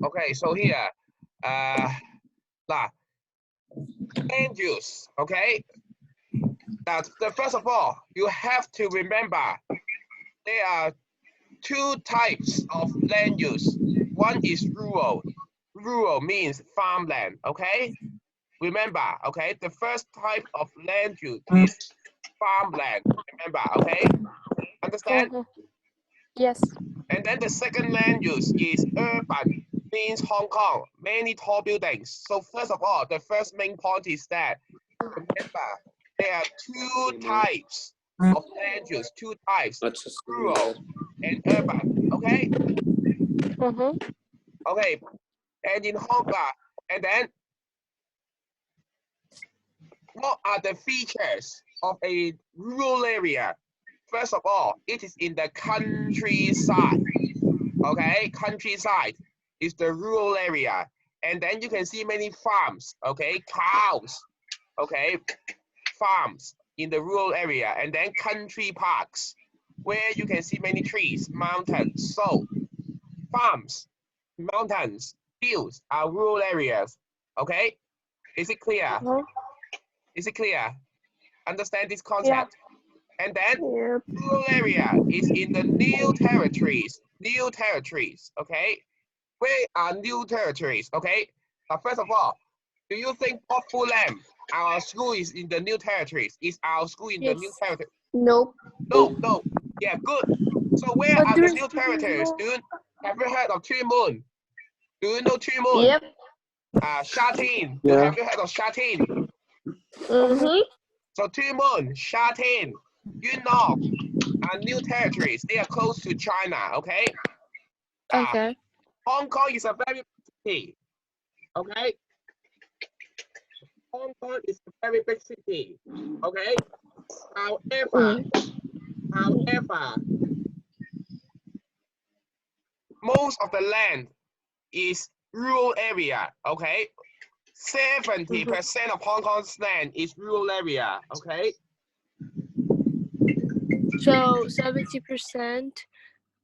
Okay, so here, land use. Okay, first of all, you have to remember there are two types of land use. One is rural. Rural means farmland. Okay, remember. Okay, the first type of land use is farmland. Remember. Okay, understand? Yes. And then the second land use is urban, means Hong Kong, many tall buildings. So first of all, the first main point is that, remember, there are two types of land use, two types, rural and urban, okay? Okay, and in Hong Kong, and then what are the features of a rural area? First of all, it is in the countryside. Okay, countryside is the rural area, and then you can see many farms. Okay, cows. Okay, farms in the rural area, and then country parks where you can see many trees, mountains. So farms, mountains, fields are rural areas. Okay, is it clear? Is it clear? Understand this concept? Yeah. And then rural area is in the new territories. New territories, okay? Where are new territories, okay? First of all, do you think Full Lamb, our school is in the new territories? Is our school in the new territories? Nope. No. Yeah, good. So where are the new territories? Have you heard of Tui Mun? Do you know Tui Mun? Yep. Sha Tin. Yeah. Have you heard of Sha Tin? So Tui Mun, Sha Tin, Yuen Long are new territories. They are close to China, okay? Okay. Hong Kong is a very big city, okay? Hong Kong is a very big city, okay? However, most of the land is rural area, okay? 70% of Hong Kong's land is rural area, okay? So 70%,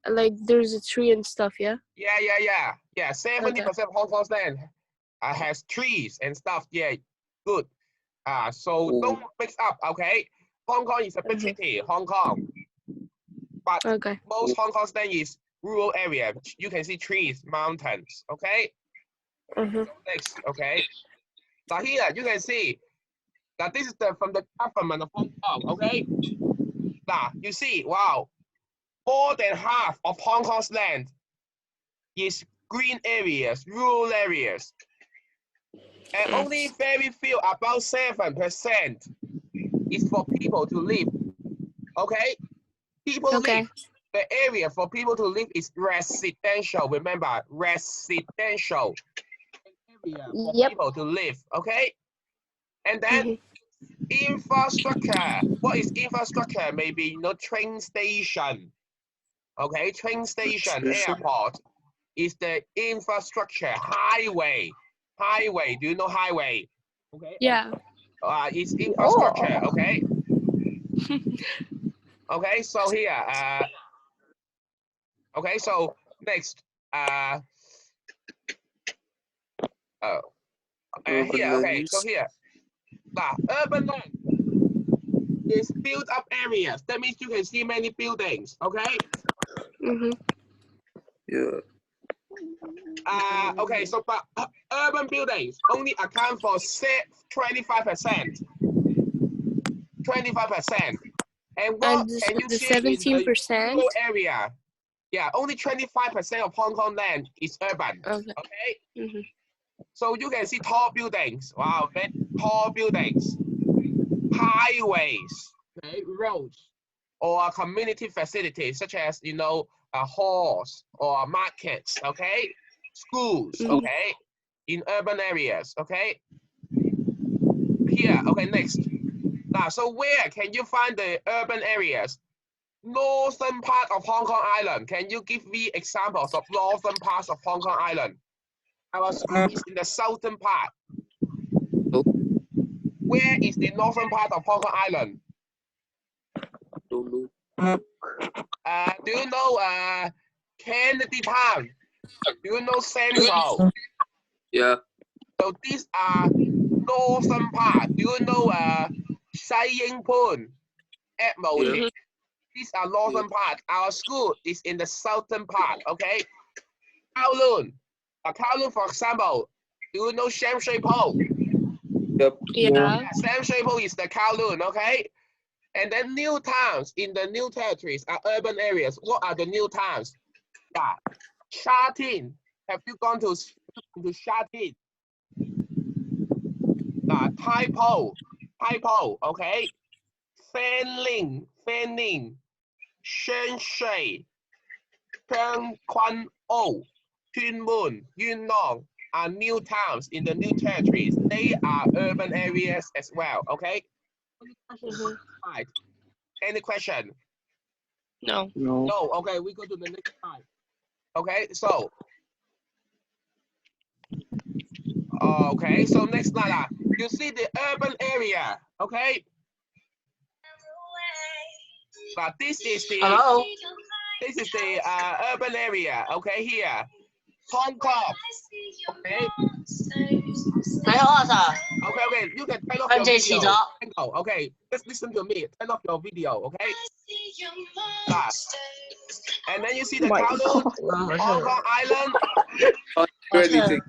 like there's a tree and stuff, yeah? Yeah, 70% of Hong Kong's land has trees and stuff, yeah, good. So don't mix up, okay? Hong Kong is a big city, Hong Kong. But most Hong Kong's land is rural area. You can see trees, mountains, okay? Next, okay? Now here, you can see that this is from the government of Hong Kong, okay? Now, you see, wow, more than half of Hong Kong's land is green areas, rural areas. And only very few, about 7%, is for people to live. Okay? People live. The area for people to live is residential. Remember, residential area for people to live. Okay? And then infrastructure. What is infrastructure? Maybe train station. Okay, train station, airport is the infrastructure. Highway. Highway. Do you know highway? Okay. Yeah. It's infrastructure. Okay. Okay. So here. Okay. So next. Here. Okay. So here. Urban land is built up areas. That means you can see many buildings. Okay. Yeah. Okay, so but urban buildings only account for 25%. 25%. And what can you see 17% in the area? Yeah, only 25% of Hong Kong land is urban. Okay. So you can see tall buildings. Wow, tall buildings, highways, okay, roads, or community facilities such as halls or markets. Okay. Schools, okay, in urban areas, okay. Here, okay, next. Now, so where can you find the urban areas? Northern part of Hong Kong Island. Can you give me examples of northern parts of Hong Kong Island? Our school is in the southern part. Where is the northern part of Hong Kong Island? Don't know. Do you know Kennedy Town? Do you know Central? Yeah. So these are northern part. Do you know Sai Ying Pun, Admiralty? Yeah. These are northern part. Our school is in the southern part. Okay. Kowloon. Kowloon, for example. Do you know Sham Shui Po? Yep. Yeah. Sham Shui Po is the Kowloon. Okay. And then new towns in the new territories are urban areas. What are the new towns? Yeah. Sha Tin. Have you gone to Sha Tin? Tai Po. Tai Po. Okay. Fanling. Fanling. Shen Shui. Peng Quan O. Kunmun. Yunnan are new towns in the new territories. They are urban areas as well. Okay. Right. Any question? No. No. Okay, we go to the next slide. Okay, so next slide. You see the urban area. Okay. But this is the urban area. Okay, here. Hong Kong. Okay. Okay. You can turn off your video. Okay, just listen to me. Turn off your video. Okay. And then you see the Kowloon, Hong Kong Island. Anything.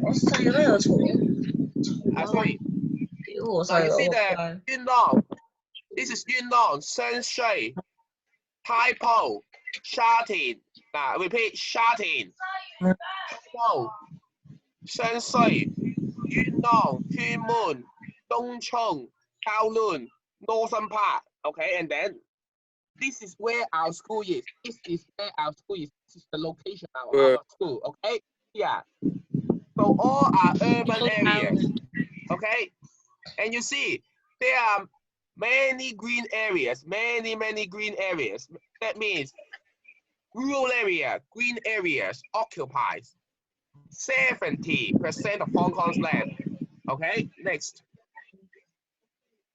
Sorry. So you see the Yunnan. This is Yunnan, Shenzhen, Tai Po, Sha Tin. Repeat, Sha Tin. Tai Po, Shenzhen, Yunnan, Kunmun, Dongcheng, Kowloon, Northern Part. Okay, and then this is where our school is. This is where our school is. This is the location of our school. Okay, yeah. So all are urban areas. Okay, and you see there are many green areas, many green areas. That means rural area, green areas occupies 70% of Hong Kong's land. Okay, next.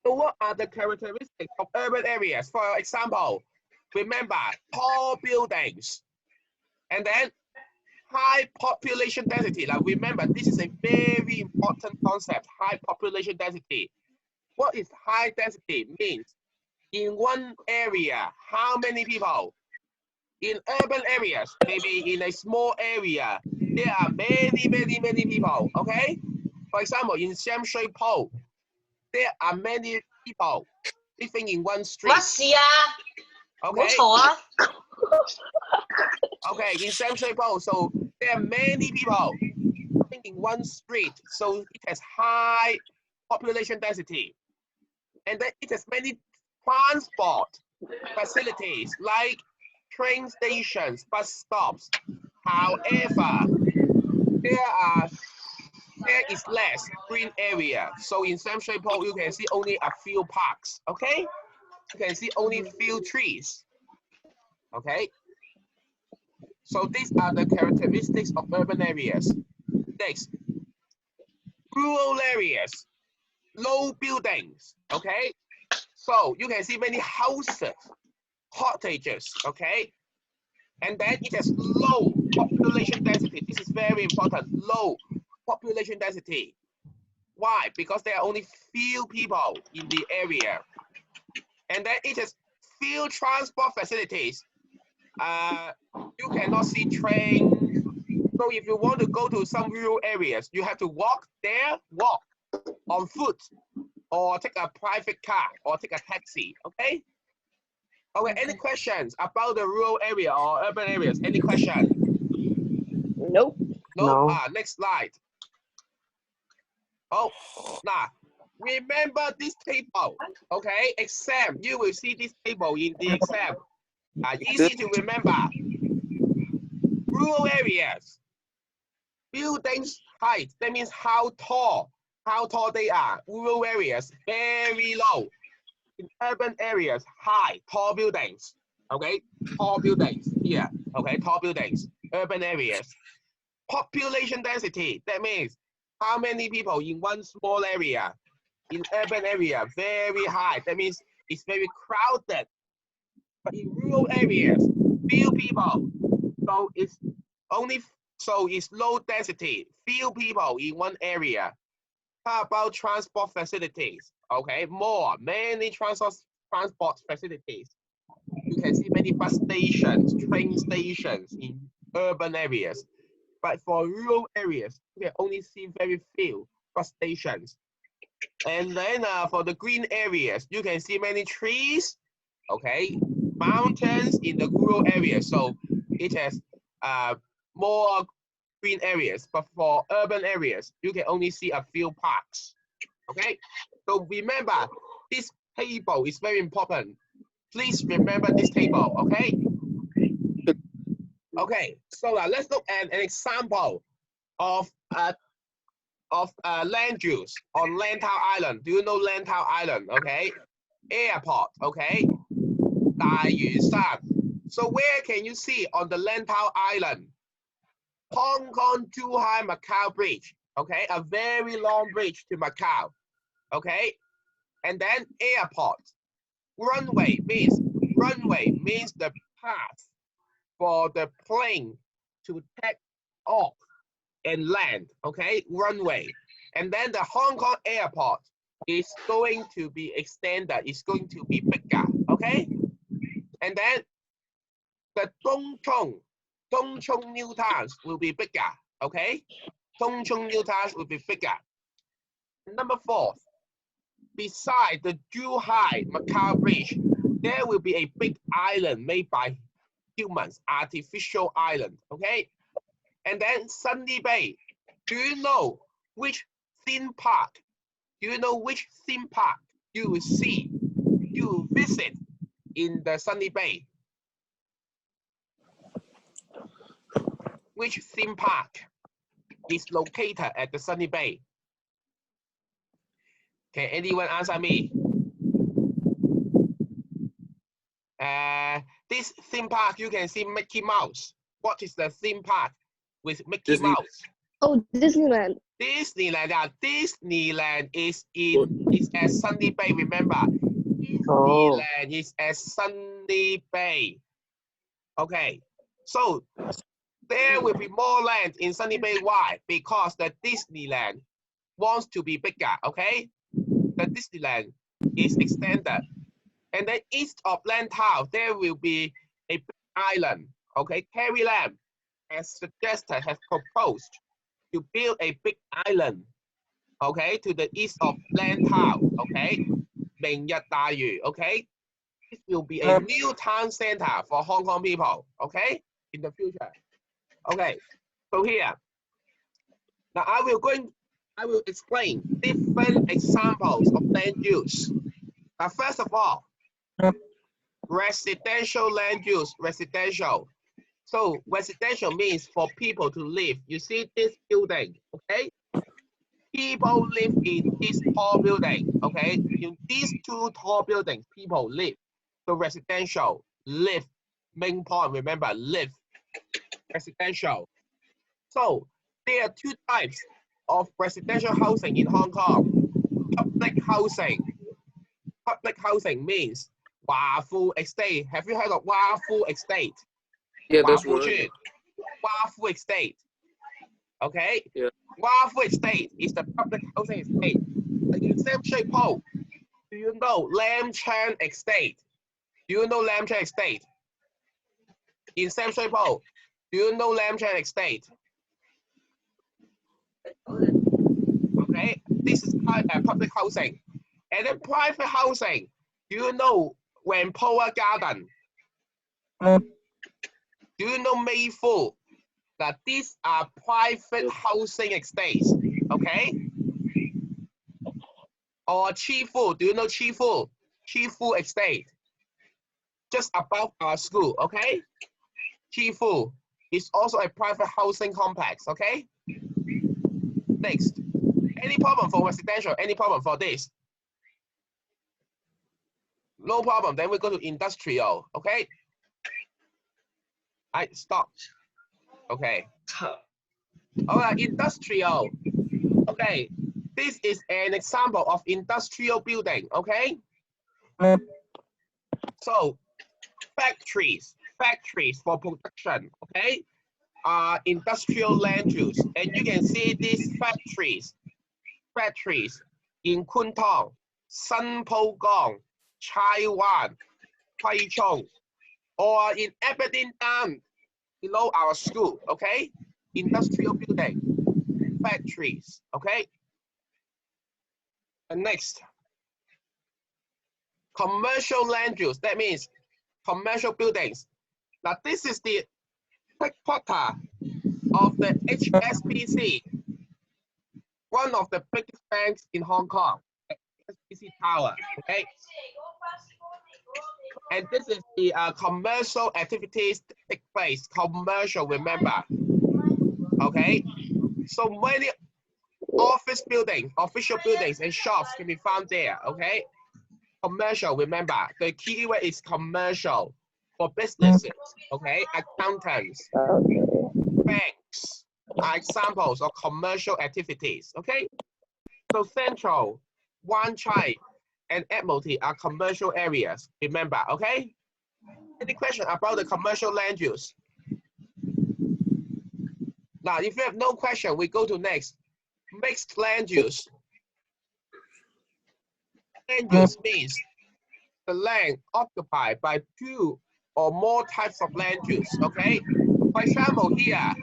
So what are the characteristics of urban areas? For example, remember tall buildings, and then high population density. Now remember, this is a very important concept, high population density. What is high density means? In one area, how many people? In urban areas, maybe in a small area, there are many people, okay? For example, in Sham Shui Po, there are many people living in one street. Okay. Okay, in Sham Shui Po, so there are many people living in one street, so it has high population density. And then it has many transport facilities like train stations, bus stops. However, there is less green area. So in Sham Shui Po, you can see only a few parks. Okay, you can see only few trees. Okay. So these are the characteristics of urban areas. Next, rural areas, low buildings. Okay. So you can see many houses, cottages. Okay. And then it has low population density. This is very important. Low population density. Why? Because there are only few people in the area. And then it has few transport facilities. You cannot see trains. So if you want to go to some rural areas, you have to walk on foot, or take a private car, or take a taxi. Okay? Okay, any questions about the rural area or urban areas? Any question? Nope. No. Next slide. Oh, now remember this table. Okay, exam. You will see this table in the exam. Easy to remember. Rural areas. Buildings height. That means how tall they are. Rural areas very low. In urban areas, high, tall buildings. Okay, tall buildings here. Okay, tall buildings. Urban areas. Population density. That means how many people in one small area. In urban area, very high. That means it's very crowded. But in rural areas, few people. So it's low density, few people in one area. How about transport facilities? Okay, many transport facilities. You can see many bus stations, train stations in urban areas. But for rural areas, you can only see very few bus stations. And then for the green areas, you can see many trees, okay, mountains in the rural areas. So it has more green areas. But for urban areas, you can only see a few parks, okay? So remember, this table is very important. Please remember this table, okay? Okay, so let's look at an example of land use on Lantau Island. Do you know Lantau Island? Okay, airport. Okay, 大嶼山. So where can you see on the Lantau Island? Hong Kong Zhuhai Macau Bridge. Okay, a very long bridge to Macau. Okay, and then airport. Runway means the path for the plane to take off and land, okay, runway. And then the Hong Kong airport is going to be extended, it's going to be bigger, okay? And then the Dongchong new towns will be bigger, okay? Dongchong new towns will be bigger. Number 4, beside the Zhuhai Macau Bridge, there will be a big island made by humans, artificial island, okay? And then Sunny Bay. Do you know which theme park? Do you know which theme park you will see, you will visit in the Sunny Bay? Which theme park is located at the Sunny Bay? Can anyone answer me? This theme park, you can see Mickey Mouse. What is the theme park with Mickey Mouse? Oh, Disneyland. Disneyland. Disneyland is at Sunny Bay. Remember, Disneyland is at Sunny Bay. Okay, so there will be more land in Sunny Bay. Why? Because the Disneyland wants to be bigger. Okay, the Disneyland is extended. And then east of Lantau, there will be a big island. Okay, Carrie Lam has suggested, has proposed to build a big island. Okay, to the east of Lantau. Okay, 明日大嶼. Okay, this will be a new town center for Hong Kong people. Okay, in the future. Okay, so here. Now I will explain different examples of land use. First of all, residential land use, residential. So residential means for people to live. You see this building, okay? People live in this tall building, okay? In these 2 tall buildings, people live. So residential, live, main point, remember, live, residential. So there are 2 types of residential housing in Hong Kong. Public housing. Public housing means Hua Fu Estate. Have you heard of Hua Fu Estate? Yeah, that's right. Hua Fu Estate. Okay? Yeah. Hua Fu Estate is the public housing estate. In Sam Shui Po, do you know Lam Chan Estate? Do you know Lam Chan Estate? In Sam Shui Po, do you know Lam Chan Estate? Okay, this is public housing. And then private housing, do you know Whampoa Garden? Do you know Mayfu? That these are private housing estates, okay? Or Chifu, do you know Chifu? Chifu Estate, just above our school, okay? Chifu is also a private housing complex, okay? Next, any problem for residential? Any problem for this? No problem, then we go to industrial, okay? I stop. Okay. All right, industrial. Okay, this is an example of industrial building, okay? So factories for production, okay? Industrial land use. And you can see these factories in Kuntong, Sanpogong, Taiwan, Taichung, or in Aberdeen below our school, okay? Industrial building, factories, okay? And next, commercial land use. That means commercial buildings. Now this is the headquarters of the HSBC, one of the biggest banks in Hong Kong, HSBC Tower, okay? And this is the commercial activities that take place, commercial, remember, okay? So many office buildings, official buildings and shops can be found there, okay? Commercial, remember, the key word is commercial for businesses, okay? Accountants, banks are examples of commercial activities, okay? So Central, Wan Chai, and Admiralty are commercial areas, remember, okay? Any question about the commercial land use? Now, if you have no question, we go to next. Mixed land use. Land use means the land occupied by two or more types of land use, okay? For example, here,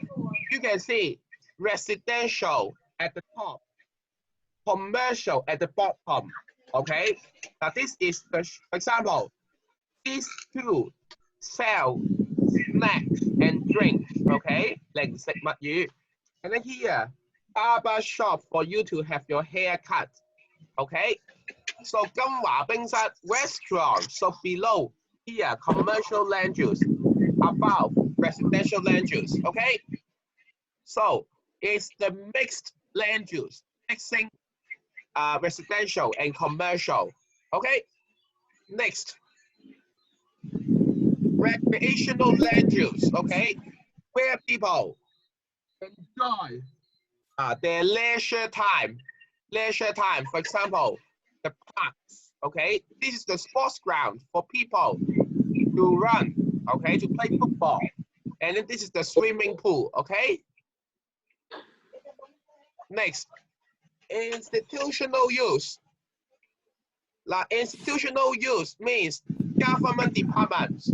you can see residential at the top, commercial at the bottom, okay? Now, this is the, for example, these two sell snacks and drinks, okay? Like and then here, barber shop for you to have your hair cut, okay? So Gamwa Bingsat restaurant, so below here, commercial land use, above residential land use, okay? So it's the mixed land use, mixing residential and commercial, okay? Next, recreational land use, okay? Where people enjoy their leisure time, for example, the parks, okay? This is the sports ground for people to run, okay, to play football. And then this is the swimming pool, okay? Next, institutional use. Like institutional use means government departments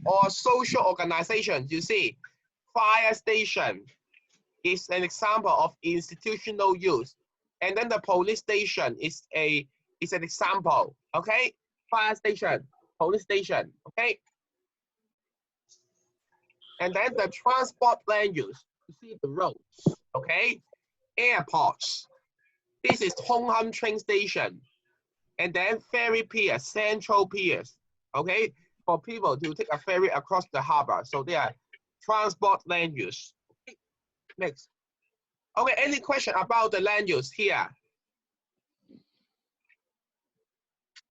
or social organizations. You see, fire station is an example of institutional use. And then the police station is an example, okay? Fire station, police station, okay? And then the transport land use, you see the roads, okay? Airports. This is Hong Kong train station. And then ferry piers, central piers, okay? For people to take a ferry across the harbor. So they are transport land use. Okay. Next. Okay, any question about the land use here?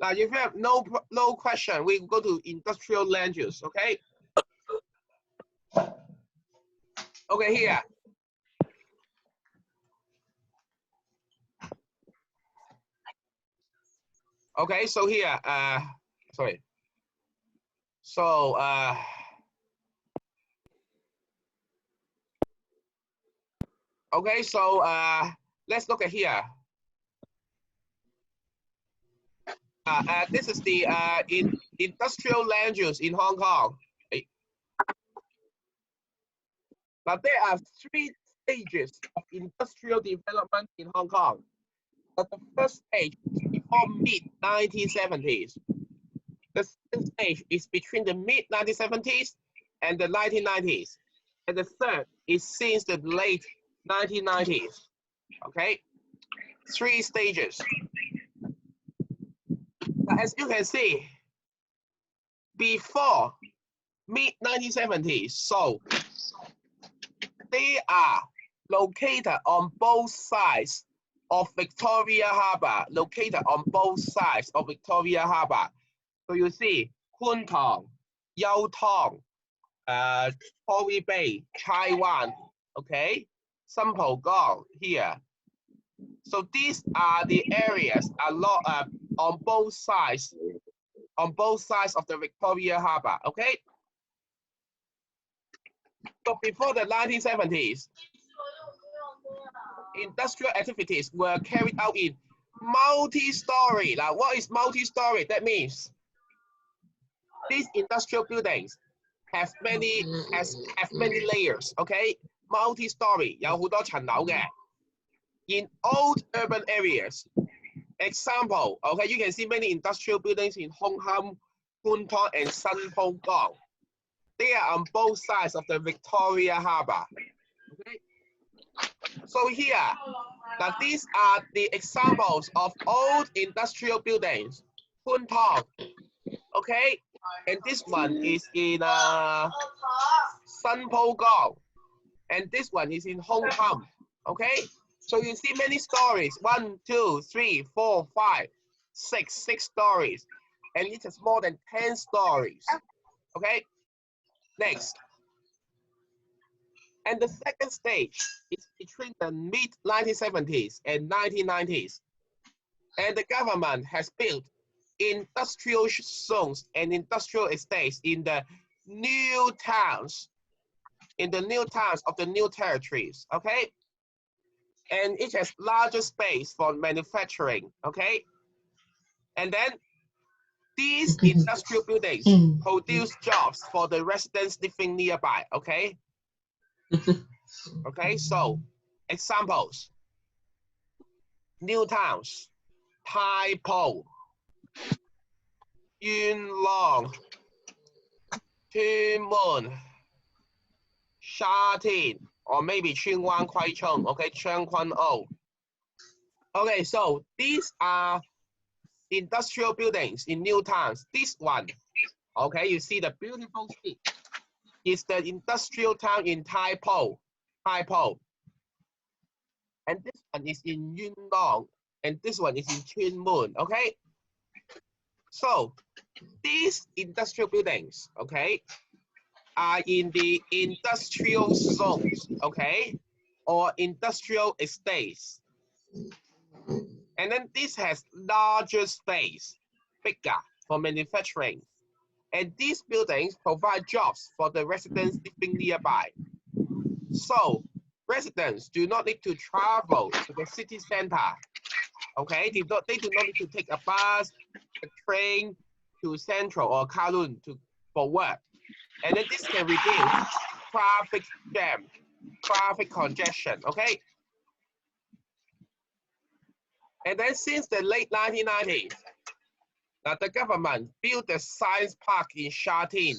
Now, if you have no question, we go to industrial land use, okay? Okay, here. Okay, so here, sorry. So, okay, so let's look at here. This is the industrial land use in Hong Kong. Okay. Now, there are 3 stages of industrial development in Hong Kong. But the first stage is before mid-1970s. The second stage is between the mid-1970s and the 1990s. And the third is since the late 1990s. Okay? 3 stages. As you can see, before mid-1970s, so they are located on both sides of Victoria Harbour, So you see, Kuntong, Yau Tong, Tory Bay, Taiwan, okay? Sanpogong here. So these are the areas on both sides on both sides of the Victoria Harbour, okay? So before the 1970s, industrial activities were carried out in multi-story. Now, what is multi-story? That means these industrial buildings have many layers, okay? Multi-story 有好多層樓嘅。In old urban areas, example, okay, you can see many industrial buildings in Hong Kong, Kwun Tong, and Sun Po Gong. They are on both sides of the Victoria Harbour. Okay. So here, now these are the examples of old industrial buildings. Kwun Tong, okay, and this one is in Sun Po Gong, and this one is in Hong Kong. Okay, so you see many stories. 1, 2, 3, 4, 5, 6 stories, and it has more than 10 stories. Okay, next. And the second stage is between the mid-1970s and 1990s. And the government has built industrial zones and industrial estates in the new towns, of the new territories, okay? And it has larger space for manufacturing, okay? And then these industrial buildings produce jobs for the residents living nearby, okay? Okay, so examples: new towns, Tai Po, Yuen Long, Tuen Mun, Sha Tin, or maybe Tsuen Wan Kwai Chung, okay, Chuan Kwan O. Okay, so these are industrial buildings in new towns. This one, okay, you see the beautiful street, is the industrial town in Tai Po. And this one is in Yuen Long, and this one is in Tuen Mun, okay? So these industrial buildings, okay, are in the industrial zones, okay, or industrial estates. And then this has larger space, bigger for manufacturing. And these buildings provide jobs for the residents living nearby. So residents do not need to travel to the city center. Okay, they do not need to take a bus, a train to Central or Kowloon for work. And then this can reduce traffic jam, traffic congestion, okay? And then since the late 1990s, the government built the science park in Sha Tin.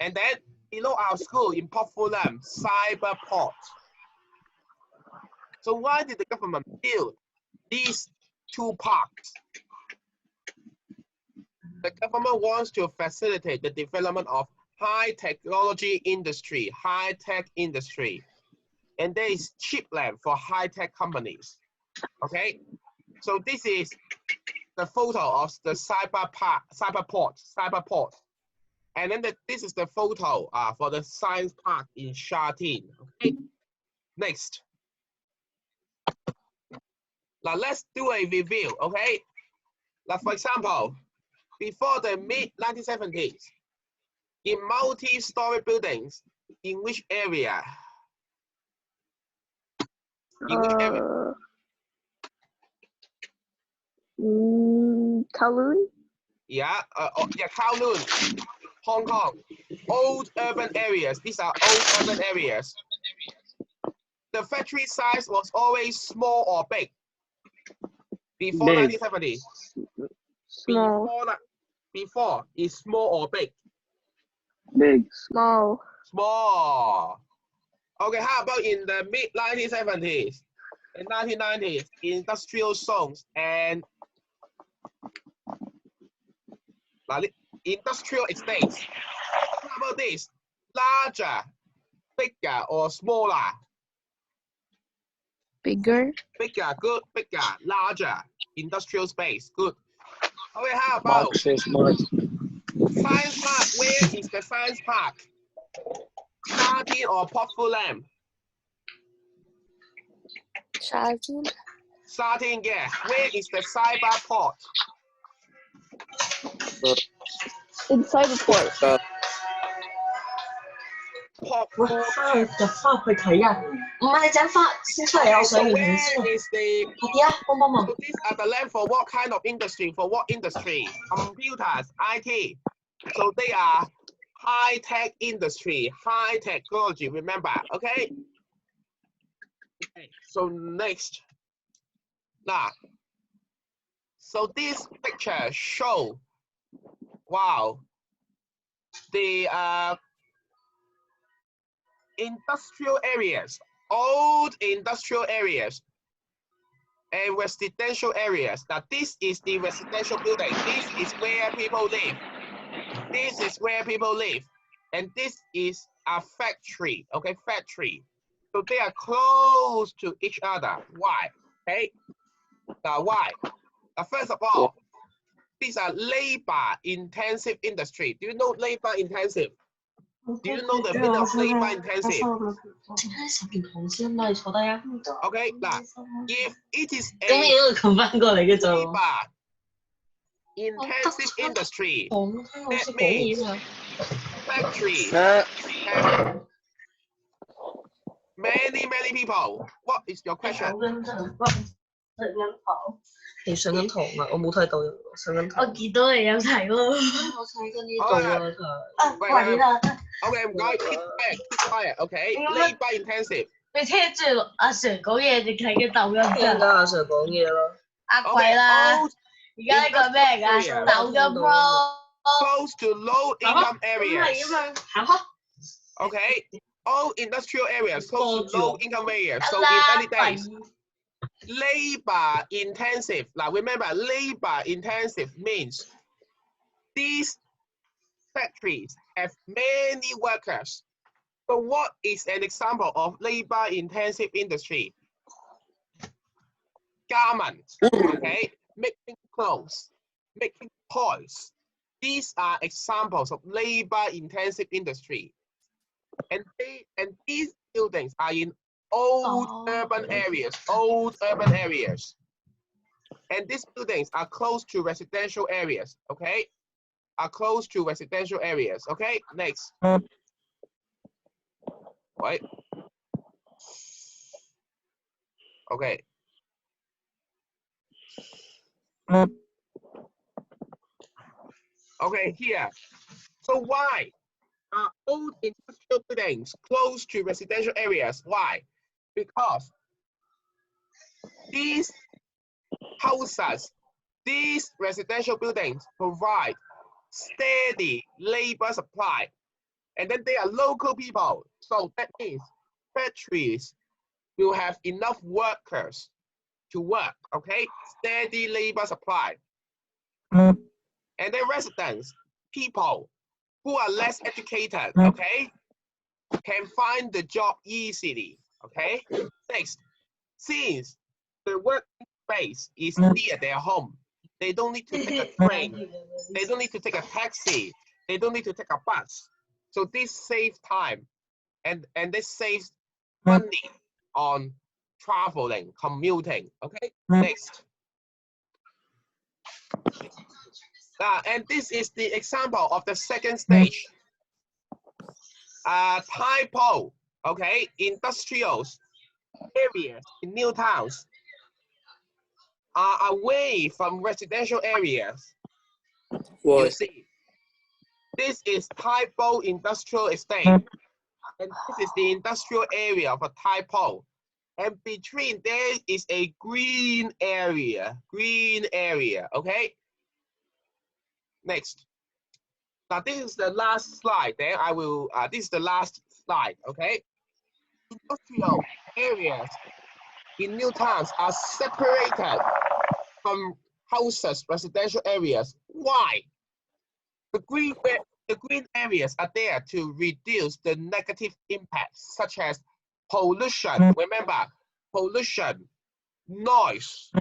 And then below our school in Port Fulam, Cyberport. So why did the government build these two parks? The government wants to facilitate the development of high technology industry, high-tech industry. And there is cheap land for high-tech companies, okay? So this is the photo of the Cyberport. And then this is the photo for the science park in Sha Tin, okay? Next. Now let's do a review, okay? Now, for example, before the mid-1970s, in multi-story buildings, in which area? Kowloon? Yeah, Kowloon, Hong Kong. Old urban areas. These are old urban areas. The factory size was always small or big before 1970. Small. Before is small or big? Big. Small. Small. Okay, how about in the mid-1970s and 1990s, industrial zones and industrial estates? How about this? Larger, bigger, or smaller? Bigger. Bigger, good, bigger, larger, industrial space, good. Okay, how about science park? Where is the science park? Sha Tin or Port Fulam? Sha Tin. Sha Tin, yeah. Where is the Cyberport? Inside the port. 喂，翻去入翻去睇人，唔係你陣翻先出嚟，我 So 上完堂 where 先。 is the 快啲啊，幫忙！ So these are the land for what kind of industry? For what industry? Computers, IT. So they are high-tech industry, high technology. Remember, okay? Okay. So next, now, so this picture show, wow, the industrial areas, old industrial areas. And residential areas. Now this is the residential building. This is where people live. This is where people live. And this is a factory, okay, factory. So they are close to each other. Why? Okay, now why? Now first of all, these are labor-intensive industry. Do you know labor-intensive? Do you know the meaning of labor-intensive? Okay, now if it is a labor-intensive industry, that means factories have many people. What is your question? 你上緊堂啊？我冇睇到，上緊堂。我見到你有睇喎。我睇緊呢度啊，佢。Wait. Okay, I'm going to keep quiet. Okay, labor-intensive. 你聽住阿 Sir 講嘢定睇緊抖音聽緊阿 Sir 講嘢咯。呃鬼啦！而家呢個咩嚟㗎？抖音咯。Close to low-income areas. 行開。 Okay, all industrial areas close to low-income areas. So in early days, labor-intensive. Now remember, labor-intensive means these factories have many workers. So what is an example of labor-intensive industry? Garments, okay, making clothes, making toys. These are examples of labor-intensive industry. And these buildings are in old urban areas, And these buildings are close to residential areas, okay? Are close to residential areas, okay? Next. Right. Okay. Okay, here. So why are old industrial buildings close to residential areas? Why? Because these houses, these residential buildings provide steady labor supply. And then they are local people. So that means factories will have enough workers to work, okay? Steady labor supply. And then residents, people who are less educated, okay, can find the job easily, okay? Next, since the working space is near their home, they don't need to take a train, they don't need to take a taxi, they don't need to take a bus. So this saves time and this saves money on traveling, commuting, okay? Next. And this is the example of the second stage. Typo, okay, industrial areas in new towns are away from residential areas. You see, this is Typo industrial estate, and this is the industrial area of a Typo. And between there is a green area, okay? Next. Now this is the last slide. Then I will. This is the last slide. Okay. Industrial areas in new towns are separated from houses, residential areas. Why? The green areas are there to reduce the negative impacts, such as pollution. Remember, pollution, noise,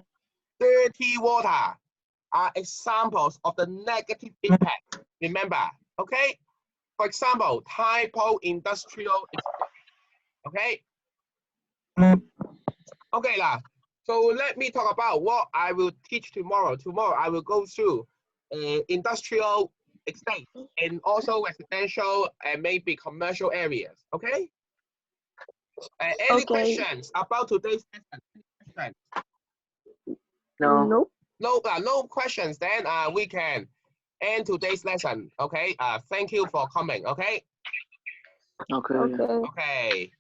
dirty water are examples of the negative impact. Remember, okay? For example, Typo industrial estate. Okay? Okay lah. So let me talk about what I will teach tomorrow. Tomorrow I will go through industrial estate and also residential and maybe commercial areas. Okay. Any questions about today's lesson? No. Nope. No questions. Then we can end today's lesson. Okay. Thank you for coming. Okay. Okay. Okay. Okay.